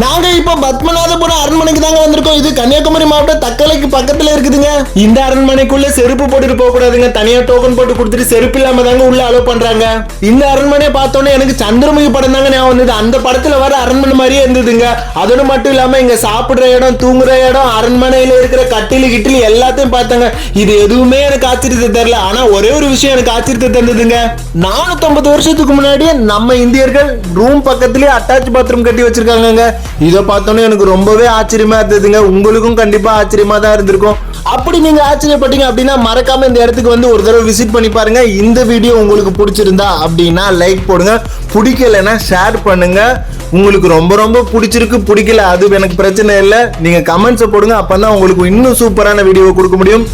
நாங்க இப்ப பத்மநாபபுரம் அரண்மனைக்கு தாங்க வந்திருக்கோம். இது கன்னியாகுமரி மாவட்டம் தக்கலைக்கு பக்கத்துல இருக்குதுங்க. இந்த அரண்மனைக்குள்ள செருப்பு போட்டுட்டு போக கூடாதுங்க. தனியா டோக்கன் போட்டு கொடுத்துட்டு செருப்பு இல்லாம தாங்க உள்ள அலோ பண்றாங்க. இந்த அரண்மனையை பார்த்தோன்னே எனக்கு சந்திரமுகி படம் தாங்க ஞாபகம் வந்தது. அந்த படத்துல வர அரண்மனை மாதிரியே இருந்ததுங்க. அதோட மட்டும் இல்லாம இங்க சாப்பிடுற இடம், தூங்குற இடம், அரண்மனையில இருக்கிற கட்டிலு கிட்டிலு எல்லாத்தையும் பார்த்தாங்க. இது எதுவுமே எனக்கு ஆச்சரியத்தை தரல. ஆனா ஒரே ஒரு விஷயம் எனக்கு ஆச்சரியத்தை தந்ததுங்க. 450 வருஷத்துக்கு முன்னாடி நம்ம இந்தியர்கள் ரூம் பக்கத்திலேயே அட்டாச் பாத்ரூம் கட்டி வச்சிருக்காங்க. இதை பார்த்தோன்னே எனக்கு ரொம்பவே ஆச்சரியமா இருந்ததுங்க. உங்களுக்கும் கண்டிப்பா ஆச்சரியமா தான் இருந்திருக்கும். அப்படி நீங்க ஆச்சரியப்பட்டீங்க அப்படின்னா மறக்காம இந்த இடத்துக்கு வந்து ஒரு தடவை விசிட் பண்ணி பாருங்க. இந்த வீடியோ உங்களுக்கு பிடிச்சிருந்தா அப்படின்னா லைக் போடுங்க, பிடிக்கலன்னா ஷேர் பண்ணுங்க. உங்களுக்கு ரொம்ப ரொம்ப பிடிச்சிருக்கு பிடிக்கல அது எனக்கு பிரச்சனை இல்லை, நீங்க கமெண்ட்ஸை போடுங்க. அப்பதான் உங்களுக்கு இன்னும் சூப்பரான வீடியோ கொடுக்க முடியும்.